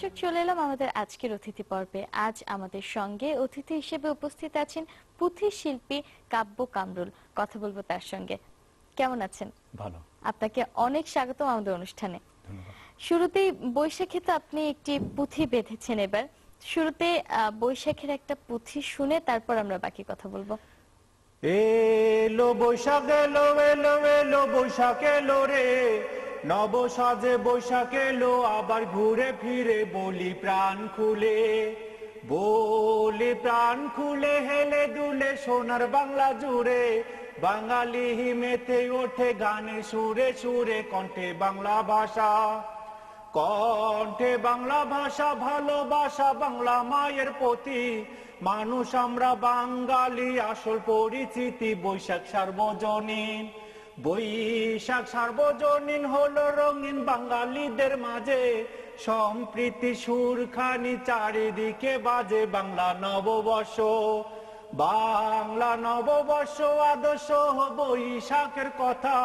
দর্শক, চলে এলাম আমাদের আজকের অতিথি পর্বে। আজ আমাদের সঙ্গে অতিথি হিসেবে উপস্থিত আছেন পুঁথি শিল্পী কাব্য কামরুল। কথা বলবো তার সঙ্গে। কেমন আছেন? ভালো। আপনাকে অনেক স্বাগতম আমাদের অনুষ্ঠানে। ধন্যবাদ। শুরুতেই বৈশাখে তো আপনি একটি পুঁথি বেঁধেছেন। এবার শুরুতে বৈশাখের একটা পুঁথি শুনে তারপর আমরা বাকি কথা বলবো। এলো বৈশাখ এলো এলো এলো বৈশাখ এলো রে, নব সাজে বৈশাখ এলো আবার ঘুরে ফিরে বলি প্রাণ খুলে হেলে দুলে সোনার বাংলা জুড়ে, বাঙালি মেতে ওঠে গানে সুরে সুরে কণ্ঠে বাংলা ভাষা, ভালোবাসা বাংলা মায়ের প্রতি, মানুষ আমরা বাঙালি আসল পরিচিতি। বৈশাখ সার্বজনীন হলো রঙিন বাঙালিদের মাঝে, সম্প্রীতি সুরখানি চারিদিকে বাজে। বাংলা নববর্ষ আদর্শ বৈশাখের কথা,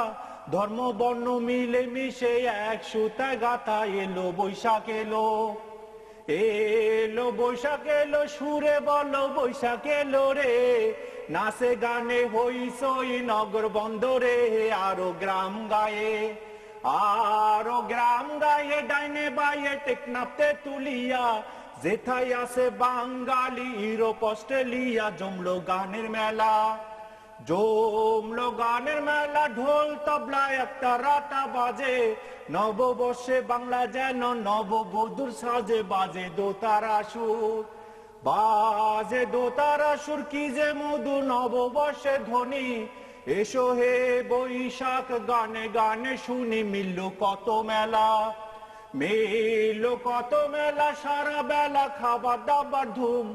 ধর্ম বর্ণ মিলে মিশে এক সুতায় গাথা। এলো বৈশাখ এলো সুরে বলো বৈশাখ এলো রে, নাচে গানে হইচই নগর বন্দরে, আরো গ্রাম গায়ে ডাইনে বাইয়ে টেকনাফতে তুলিয়া, যেথায় আছে বাঙালি ইউরোপ অস্ট্রেলিয়া, জমলো গানের মেলা, ঢোল তবলা একটা রাটা বাজে, নববর্ষে বাংলা যেন নববধূর সাজে। বাজে দোতারা সুর কি যে মধু নববর্ষে ধ্বনি, এসো হে বৈশাখ গানে গানে শুনি। মিলল কত মেলা সারা বেলা খাবার দাবার ধুম,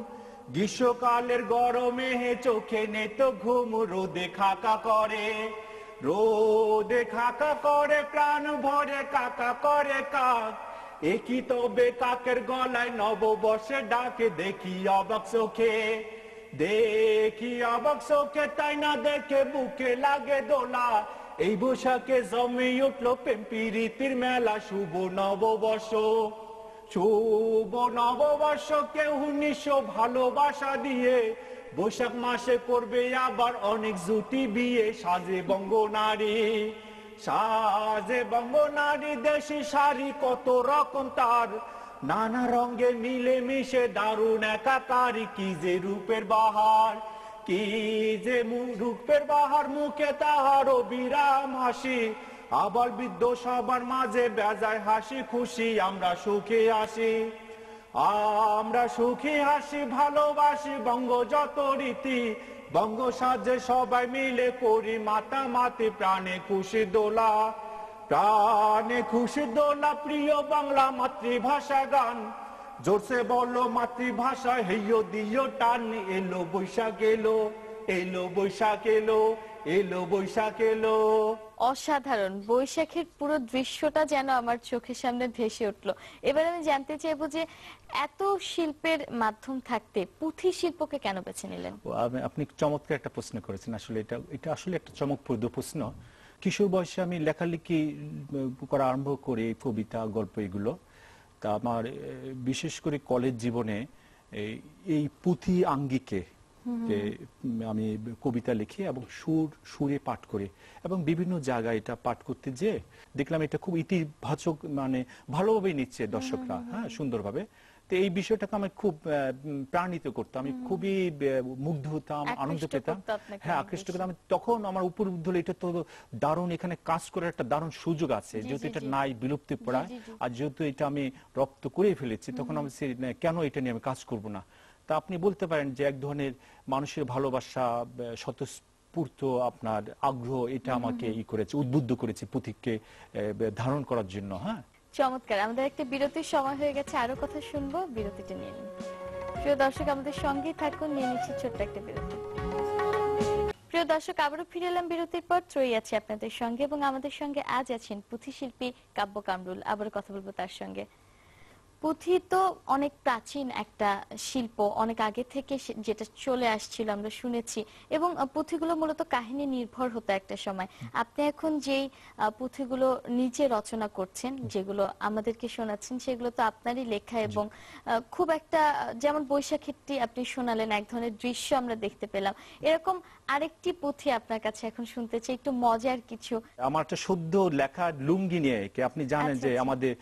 গ্রীষ্মকালের গরমে চোখে নেই তো ঘুম, রোদে খাকা করে প্রাণ ভরে কাকা করে কাক, একই তবে কাকের গলায় নববর্ষে ডাকে। দেখি অবাক চোখে তাই না দেখে বুকে লাগে দোলা, এই বৈশাখে জমে উঠলো প্রেম প্রীতির মেলা। শুভ নববর্ষ কেউ নিশো ভালোবাসা দিয়ে, বৈশাখ মাসে করবে আবার অনেক জুটি বিয়ে। সাজে বঙ্গনারী দেশি শাড়ি কত রকম তার, নানা রঙে মিলে মিশে দারুণ একাকারী। কি যে রূপের বাহার, মুখে তাহার অবিরাম হাসি, আবার বৃদ্ধ সবার মাঝে বেজায় হাসি খুশি। আমরা সুখী হাসি ভালোবাসি বঙ্গ যত রীতি, বঙ্গ সাজে সবাই মিলে করি মাতামাতি, প্রাণে খুশি দোলা প্রিয় বাংলা মাতৃভাষা গান, জোরসে বলো মাতৃভাষা হেইয়ো দিও টান। এলো বৈশাখ এলো। অসাধারণ! বৈশাখের পুরো দৃশ্যটা যেন আমার চোখের সামনে ভেসে উঠলো। এবার আমি জানতে চাইবো যে এত শিল্পের মাধ্যম থাকতে পুঁথি শিল্পকে কেন বেছে নিলেন? আপনি চমৎকার একটা প্রশ্ন করেছেন। আসলে এটা আসলে একটা চমকপ্রদ প্রশ্ন। কিশোর বয়সে আমি লেখালেখি করা আরম্ভ করি, কবিতা গল্প এগুলো। তা আমার বিশেষ করে কলেজ জীবনে এই পুঁথি আঙ্গিকে আমি কবিতা লিখি এবং সুরে পাঠ করি, এবং বিভিন্ন জায়গায় এটা পাঠ করতে যে দেখলাম এটা খুব ইতিবাচক, মানে ভালোভাবে নিচ্ছে দর্শকরা, হ্যাঁ, সুন্দরভাবে। তো এই বিষয়টাকে আমি খুব প্রাণিত করতাম, আমি খুবই মুগ্ধ হতাম, আনন্দ পেতাম, হ্যাঁ, আকৃষ্ট করতাম। তখন আমার উপর উদ্ধলে এটা তো দারুণ, এখানে কাজ করার একটা দারুণ সুযোগ আছে, যেহেতু এটা নাই বিলুপ্তি পড়ায়, আর যেহেতু এটা আমি রপ্ত করে ফেলেছি, তখন আমি কেন এটা নিয়ে আমি কাজ করব না। তা আপনি বলতে পারেন যে এক ধরনের মানুষের ভালোবাসা, স্বতঃস্ফূর্ত আপনার আগ্রহ, এটা আমাকে উদ্বুদ্ধ করেছে পুঁথিকে ধারণ করার জন্য। হ্যাঁ, চমৎকার! আমাদের একটা বিরতির সময় হয়ে গেছে, আরো কথা শুনবো, বিরতিটা নিয়ে নিন। প্রিয় দর্শক, আমাদের সঙ্গেই থাকুন, নিয়ে নিচ্ছি ছোট্ট একটা বিরতি। প্রিয় দর্শক, আবারও ফিরে এলাম বিরতির পর। ত্রয়ী আছি আপনাদের সঙ্গে, এবং আমাদের সঙ্গে আজ আছেন পুঁথি শিল্পী কাব্য কামরুল। আবারও কথা বলবো তার সঙ্গে। পুঁথি তো অনেক প্রাচীন একটা শিল্প, অনেক আগে থেকে যেটা চলে আসছিল আমরা শুনেছি, এবং পুঁথিগুলো মূলত কাহিনী নির্ভর হতো একটা সময়। আপনি এখন যেই পুঁথিগুলো নিজে রচনা করছেন, যেগুলো আমাদেরকে শোনাচ্ছেন, সেগুলো তো আপনারই লেখা, এবং খুব একটা যেমন বৈশাখীটি আপনি শোনালেন, এক ধরনের দৃশ্য আমরা দেখতে পেলাম। এরকম আরেকটি পুঁথি আপনার কাছে এখন শুনতে চাই, একটু মজার কিছু। আমার একটা সদ্য লেখা লুঙ্গি নিয়ে, কি আপনি জানেন আচ্ছা, যে আচ্ছা। আমাদের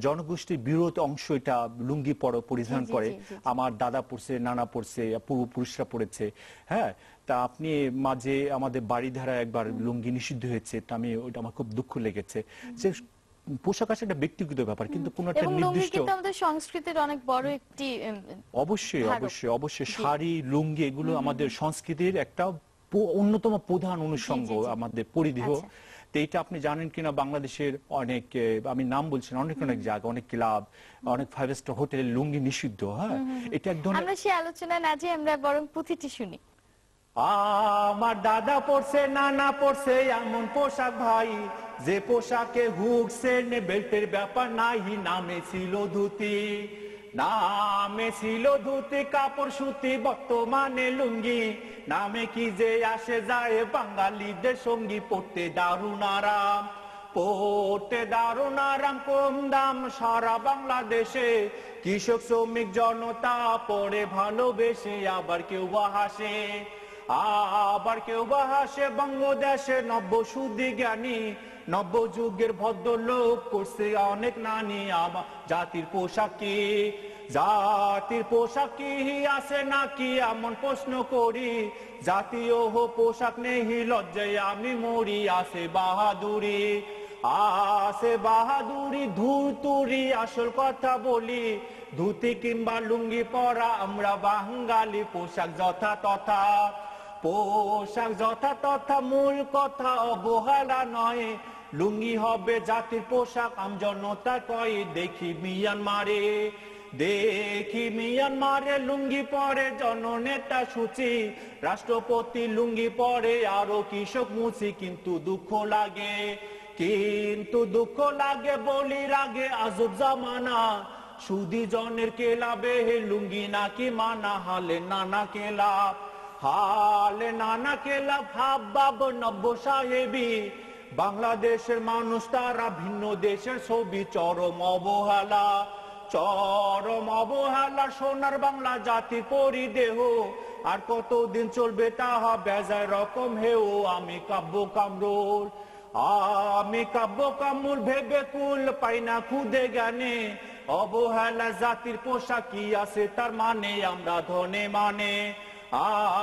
জনগোষ্ঠীর বৃহৎ অংশ এটা লুঙ্গি পরিধান জি, জি, করে। জি, জি, জি। আমার দাদা পড়ছে, নানা পড়ছে, পূর্বপুরুষরা পড়েছে। হ্যাঁ, তা আপনি মাঝে আমাদের বাড়িধারা একবার লুঙ্গি নিষিদ্ধ হয়েছে, তা আমি ওইটা আমার খুব দুঃখ লেগেছে যে পোশাক আছে একটা ব্যক্তিগত ব্যাপার, কিন্তু কোন একটা এবং লুঙ্গি নির্দিষ্ট কিন্তু আমাদের সংস্কৃতির অনেক বড় একটি অবশ্যই ধারক। অবশ্যই অবশ্যই জি। শাড়ি লুঙ্গি এগুলো আমাদের সংস্কৃতির একটা অন্যতম প্রধান অনুষঙ্গ, জি, জি। আমাদের পরিধেয়। আচ্ছা। তো এইটা আপনি জানেন কিনা, বাংলাদেশের অনেক আমি নাম বলছি না, অনেক অনেক জায়গা, অনেক ক্লাব, অনেক 5 স্টার হোটেলে লুঙ্গি নিষিদ্ধ। হ্যাঁ, এটা এক ধরনের। আমরা সেই আলোচনায় না যে আমরা বরং পুঁথিটি শুনি। আমার দাদা পড়ছে, নানা পড়ছে এমন পোশাক ভাই, যে পোশাকে হুক সেন বেল্টের ব্যাপার নাই, নামে ছিল ধুতি, নামে ছিল ধুতি, কাপড় সুতি, বর্তমানে লুঙ্গি। নামে কি যে আসে যায়, বাঙালিদের সঙ্গী, পড়তে দারুণ আরাম, পড়তে দারুণ আরাম, কম দাম সারা বাংলাদেশে। কৃষক শ্রমিক জনতা পড়ে ভালোবেসে, আবার কেউ বা হাসে, আবার কেউ বা হাসে। বাংলাদেশে নব্য শুদ্ধি জ্ঞানী, নব্য যুগের ভদ্রলোক করছে অনেক নানি। আমার জাতির পোশাক কি, জাতির পোশাক কি আছে নাকি এমন প্রশ্ন করি, জাতীয় পোশাক নেই লজ্জায় আমি মরি। আছে বাহাদুরি, আছে বাহাদুরি, ধুতুরি আসল কথা বলি, ধুতি কিংবা লুঙ্গি পরা আমরা বাঙালি। পোশাক যথা তথা, পোশাক যথা তথা, মূল কথা অবহেলা নয়। লুঙ্গি হবে জাতির পোশাক, আমজনতা কয়। দেখি মিয়ানমারে, দেখি মিয়ানমারে লুঙ্গি পরে জননেতা সূচি, রাষ্ট্রপতি লুঙ্গি পরে, আরো কৃষক মুচি। কিন্তু দুঃখ লাগে, কিন্তু দুঃখ লাগে, বলি রাগে আজব জামানা, সুদি জনের কেলাবে লুঙ্গি নাকি মানা। হালে নানা কেলাব, হালে নানা কেলাব, হাব বাব নব্য সাহেবী। বাংলাদেশের মানুষ তারা ভিন্ন দেশের ছবি, চরম অবহেলা, চরম অবহেলা। সোনার বাংলা জাতির পরিদেহ, আর কতদিন চলবে তাহা বেজায় রকম হেও। আমি কাব্য কামরুল, আমি কাব্য কামরুল, ভেবে কুল পাই না খুদে জ্ঞানে। অবহেলা জাতির পোশাক কি আছে তার মানে, আমরা ধনে মানে,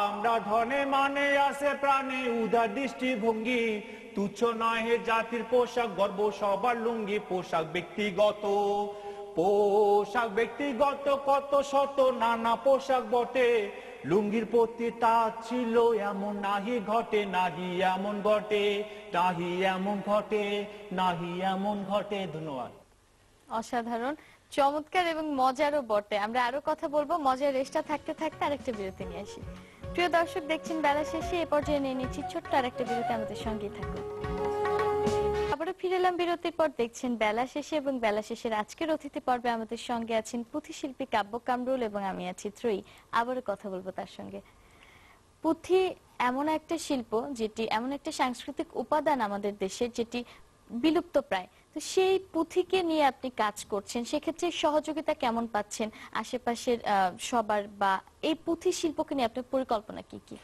আমরা ধনে মানে, আছে প্রাণে উদার দৃষ্টিভঙ্গি। তুচ্ছ নয় হে জাতির পোশাক, গর্ব সবার লুঙ্গি। পোশাক ব্যক্তিগত, পোশাক ব্যক্তিগত, কত শত নানা পোশাক বটে। লুঙ্গির প্রতি তা ছিল এমন নাহি ঘটে, নাহি এমন ঘটে, নাহি এমন ঘটে, নাহি এমন ঘটে। ধন্যবাদ। অসাধারণ, চমৎকার এবং মজারও বটে। আমরা আরো কথা বলবো, মজার রেশটা থাকতে থাকতে আরেকটা বিরতি নিয়ে আসি। প্রিয় দর্শক, দেখছেন বেলা শেষে, এ পর্যায়ে নিয়ে নিচ্ছি ছোট্ট আরেকটা বিরতি, আমাদের সঙ্গেই থাকুন। আবারও ফিরে এলাম বিরতির পর। দেখছেন বেলা শেষে, এবং বেলা শেষের আজকের অতিথি পর্বে আমাদের সঙ্গে আছেন পুঁথি শিল্পী কাব্য কামরুল, এবং আমি আছি ত্রয়ী। আবারও কথা বলবো তার সঙ্গে। পুঁথি এমন একটা শিল্প, যেটি এমন একটা সাংস্কৃতিক উপাদান আমাদের দেশের, যেটি বিলুপ্ত প্রায়। তো সেই পুঁথিকে নিয়ে আপনি কাজ করছেন, সেক্ষেত্রে সহযোগিতা কেমন পাচ্ছেন আশেপাশের সবার, বা এই পুঁথি শিল্পকে নিয়ে আপনার পরিকল্পনা কি কি?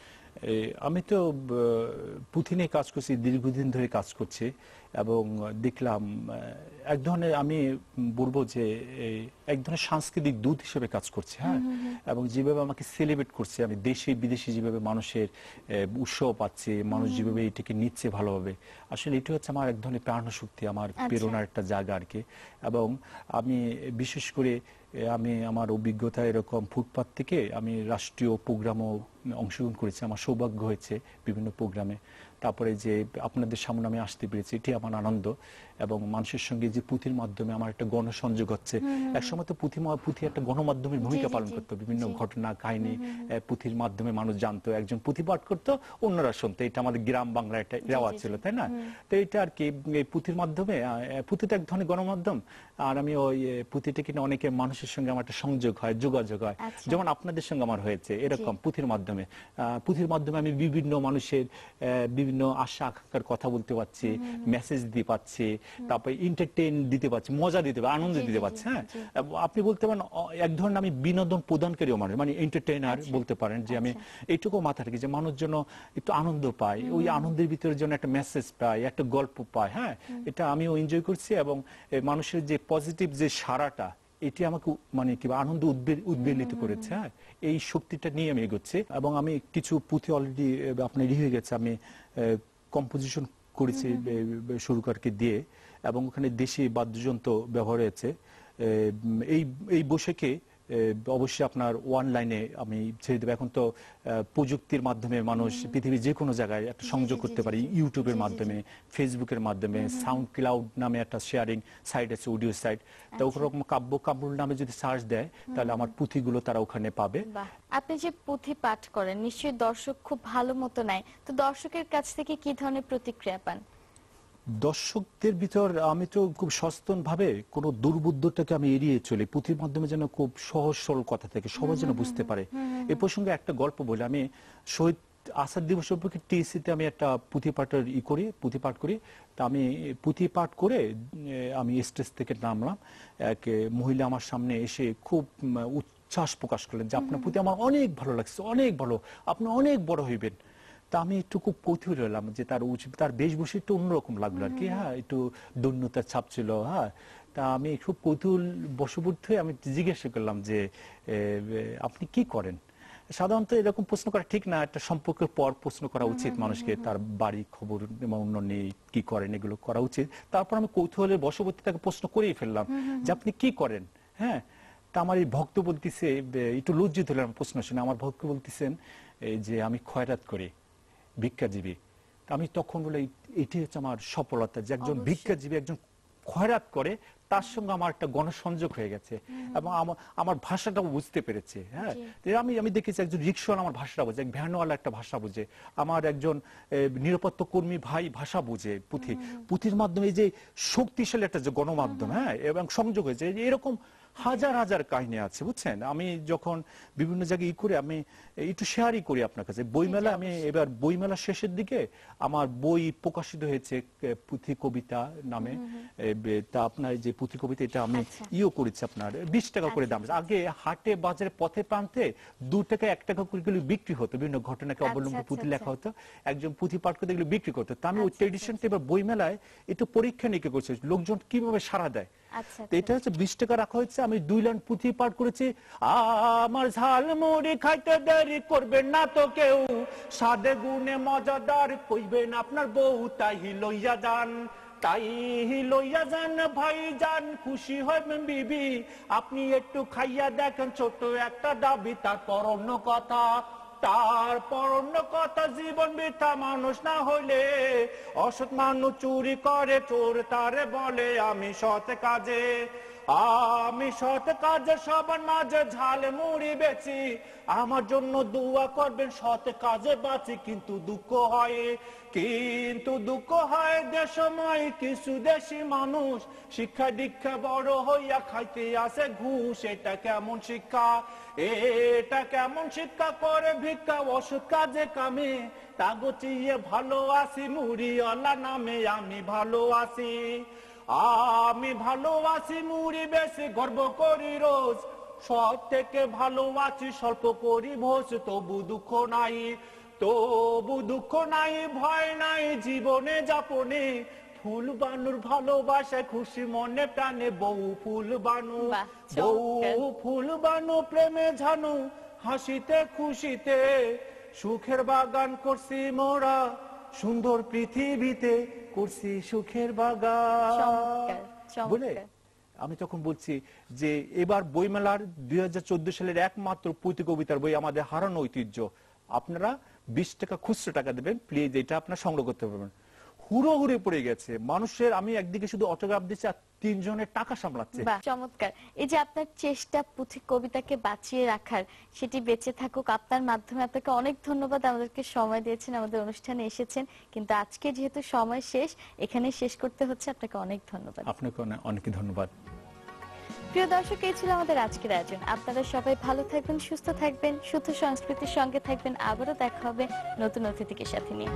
আমি তো পুঁথি নিয়ে কাজ করছি, দীর্ঘদিন ধরে কাজ করছি, এবং দেখলাম এক ধরনের, আমি বলবো যে এক ধরনের সাংস্কৃতিক দূত হিসেবে কাজ করছে। হ্যাঁ, এবং যেভাবে আমাকে সেলিব্রেট করছে, আমি দেশে বিদেশে যেভাবে মানুষের উৎসাহ পাচ্ছে, মানুষ যেভাবে এটাকে নিচ্ছে ভালোভাবে, আসলে এটা হচ্ছে আমার এক ধরনের প্রাণশক্তি, আমার প্রেরণার একটা জায়গা আর কি। এবং আমি বিশেষ করে আমি আমার অভিজ্ঞতা এরকম ফুটপাত থেকে আমি রাষ্ট্রীয় প্রোগ্রামও অংশগ্রহণ করেছি, আমার সৌভাগ্য হয়েছে বিভিন্ন প্রোগ্রামে। তারপরে যে আপনাদের সামনে আমি আসতে পেরেছি, এটি আমার আনন্দ। এবং মানুষের সঙ্গে যে পুঁথির মাধ্যমে আমার একটা গণসংযোগ হচ্ছে। একসময় তো পুঁথি একটা গণমাধ্যমের ভূমিকা পালন করতো, বিভিন্ন ঘটনা কাহিনী পুঁথির মাধ্যমে মানুষ জানতো, একজন পুঁথি পাঠ করতো, অন্যরা শুনতো। এটা আমাদের গ্রাম বাংলার একটা রেওয়াজ ছিল, তাই না? তো এটা আর কি এই পুঁথির মাধ্যমে, পুঁথিটা এক ধরনের গণমাধ্যম। আর আমি ওই পুঁথিটা কিনে অনেকে মানুষের সঙ্গে আমার একটা সংযোগ হয়, যোগাযোগ হয়, যেমন আপনাদের সঙ্গে আমার হয়েছে এরকম পুঁথির মাধ্যমে। পুঁথির মাধ্যমে আমি বিভিন্ন মানুষের বিভিন্ন আশা আকাঙ্ক্ষার কথা বলতে পারছি, মেসেজ দিতে পারছি, তারপরে এন্টারটেইন দিতে পারছি, মজা দিতে পারছি, আনন্দ দিতে পারছি। হ্যাঁ, আপনি বলতে পারেন এক ধরনের আমি বিনোদন প্রদানকারীও মানুষ, মানে এন্টারটেইনার বলতে পারেন, যে আমি এইটুকু মাথা রাখি যে মানুষ যেন একটু আনন্দ পায়, ওই আনন্দের ভিতরে যেন একটা মেসেজ পায়, একটা গল্প পায়। হ্যাঁ, এটা আমিও এনজয় করছি। এবং মানুষের যে পজিটিভ যে সারাটা, এটি আমাকে মানে কি আনন্দ উদ্বেলিত করেছে। হ্যাঁ, এই শক্তিটা নিয়ে আমি এগোচ্ছি। এবং আমি কিছু পুঁথি অলরেডি আপনার রেডি হয়ে গেছে, আমি কম্পোজিশন করেছি সুরকারকে দিয়ে, এবং ওখানে দেশি বাদ্যযন্ত্র ব্যবহার হয়েছে। এই এই বৈশাখে অবশ্যই আপনার অনলাইনে আমি ছেড়ে দেবো। এখন তো প্রযুক্তির মাধ্যমে মানুষ পৃথিবীর যে কোনো জায়গায় একটা সংযোগ করতে পারে, ইউটিউবের মাধ্যমে, ফেসবুকের মাধ্যমে, সাউন্ড ক্লাউড নামে একটা শেয়ারিং সাইট আছে, অডিও সাইট। তো ওরকম কাব্যুল নামে যদি সার্চ দেয়, তাহলে আমার পুঁথিগুলো তারা ওখানে পাবে। আপনি যে পুঁথি পাঠ করেন, নিশ্চয়ই দর্শক খুব ভালো মতো নেয়, তো দর্শকের কাছ থেকে কি ধরনের প্রতিক্রিয়া পান? দর্শকদের ভিতর আমি তো খুব সচেতন ভাবে কোনো দুর্বুদ্ধটাকে আমি এড়িয়ে চলি। পুঁথির মাধ্যমে যেন খুব সহজ সরল কথা থেকে সবাই যেন বুঝতে পারে। এ প্রসঙ্গে একটা গল্প বলি। আমি শহীদ আসাদ দিবস উপলক্ষে টিএসসিতে আমি একটা পুঁথি পাঠ করি। তা আমি পুঁথি পাঠ করে আমি স্টেজ থেকে নামলাম। এক মহিলা আমার সামনে এসে খুব উচ্ছ্বাস প্রকাশ করলেন যে আপনার পুঁথি আমার অনেক ভালো লাগছে, অনেক ভালো, আপনি অনেক বড় হইবেন। তা আমি একটু খুব কৌতূহল হলাম যে তার বেশভূষা একটু অন্যরকম লাগলো আর কি। হ্যাঁ, একটু দৈন্যতার ছাপ ছিল। হ্যাঁ, তা আমি খুব কৌতূহল বশবর্তী হয়ে আমি জিজ্ঞাসা করলাম যে আপনি কি করেন? সাধারণত এরকম প্রশ্ন করা ঠিক না, একটা সম্পর্কের পর প্রশ্ন করা উচিত মানুষকে, তার বাড়ি খবর এবং অন্য নেই কি করেন এগুলো করা উচিত। তারপর আমি কৌতূহলের বশবর্তী তাকে প্রশ্ন করেই ফেললাম যে আপনি কি করেন। হ্যাঁ, তা আমার এই ভক্ত বলতেছে, একটু লজ্জিত হলাম প্রশ্ন শুনে। আমার ভক্ত বলতেছেন যে আমি খয়রাত করি, ভিক্ষাজীবী। আমি তখন বলে এটি হচ্ছে আমার সফলতা, যে একজন ভিক্ষাজীবী, একজন খয়রাত করে, তার সঙ্গে আমার একটা গণসংযোগ হয়ে গেছে এবং আমার ভাষাটা বুঝতে পেরেছে। হ্যাঁ, আমি দেখেছি একজন রিক্সাওয়ালা আমার ভাষাটা বোঝে, এক ভ্যানওয়ালা একটা ভাষা বোঝে, আমার একজন নিরাপত্তা কর্মী ভাই ভাষা বুঝে। পুঁথির মাধ্যমে এই যে শক্তিশালী একটা যে গণমাধ্যম, হ্যাঁ, এবং সংযোগ হয়েছে, এরকম হাজার হাজার কাহিনী আছে, বুঝছেন। আমি যখন বিভিন্ন জায়গায় করে আমি একটু শেয়ারই করি আপনার কাছে। বইমেলা, আমি এবার বইমেলা শেষের দিকে আমার বই প্রকাশিত হয়েছে পুঁথি কবিতা নামে। তা আপনার যে পুঁথি কবিতা, এটা আমি করেছি আপনার 20 টাকা করে দাম। আগে হাটে বাজারে পথে প্রান্তে 2 টাকা 1 টাকা করে এগুলো বিক্রি হতো, বিভিন্ন ঘটনাকে অবলম্বন পুঁথি লেখা হতো, একজন পুঁথি পাঠ করতে এগুলো বিক্রি করতো। তা আমি ওই ট্রেডিশনটা এবার বইমেলায় একটু পরীক্ষা নিরীক্ষা করছি, লোকজন কিভাবে সাড়া দেয়। এটা হচ্ছে 20 টাকা রাখা হয়েছে। আমি 2 লাইন পুঁথি পাঠ করেছি। আমার ঝাল মুড়ি খাইতে দেরি করবেন না তো কেউ, স্বাদে গুণে মজাদার কইবেন আপনার বউ, তাই লইয়া যান, তাই লইয়া যান ভাই যান, খুশি হবেন বিবি, আপনি একটু খাইয়া দেখেন, ছোট একটা দাবি, তারপর অন্য কথা, জীবন বৃথা মানুষ না হইলে, অসৎ মানুষ চুরি করে, চোর তারে বলে, আমি সৎ কাজে সবার মাঝে ঝাল মুড়ি বেচি, আমার জন্য দোয়া করবেন, সৎ কাজে বাঁচি। কিন্তু দুঃখ হয় দেশময় কিছু দেশি মানুষ, শিক্ষা দীক্ষা বড় হইয়া খাইতে আসে ঘুষ। এটা কেমন শিক্ষা করে ভিক্ষা, অসৎ কাজে কামে, তাগচিয়ে ভালো আছি, মুড়িওয়ালা নামে আমি ভালো আছি, মুড়ি বেশি গর্ব করি রোজ, সব থেকে ভালো আছি, স্বল্প করি ভোজ। তবু দুঃখ নাই, ভয় নাই জীবনে যাপনে, ফুল বানুর ভালোবাসে খুশি মনে প্রাণে, বউ ফুল বানু প্রেমে ঝানু, হাসিতে খুশিতে, সুখের বাগান করছি মোরা, সুন্দর পৃথিবীতে করছি সুখের বাগান বলে। আমি তখন বলছি যে এবার বইমেলার 2014 সালের একমাত্র পুঁথি কবিতার বই, আমাদের হারানো ঐতিহ্য, আপনারা 20 টাকা খুচরো টাকা দেবেন, প্লিজ এটা আপনার সংগ্রহ করতে পারবেন। হুড়োহুড়ি পড়ে গেছে মানুষের, আমি একদিকে শুধু অটোগ্রাফ দিচ্ছি আর 3 জনের টাকা সামলাচ্ছে। বাহ, চমৎকার। এই যে আপনার চেষ্টা পুঁথি কবিতাকে বাঁচিয়ে রাখার, সেটি বেঁচে থাকুক আপনার মাধ্যমে। আপনাকে অনেক ধন্যবাদ, আমাদেরকে সময় দিয়েছেন, আমাদের অনুষ্ঠানে এসেছেন। কিন্তু আজকে যেহেতু সময় শেষ, এখানে শেষ করতে হচ্ছে। আপনাকে অনেক ধন্যবাদ। আপনাকে অনেক ধন্যবাদ। প্রিয় দর্শক, এই ছিল আমাদের আজকের আয়োজন। আপনারা সবাই ভালো থাকবেন, সুস্থ থাকবেন, শুদ্ধ সংস্কৃতির সঙ্গে থাকবেন। আবারও দেখা হবে নতুন অতিথিকে সাথে নিয়ে।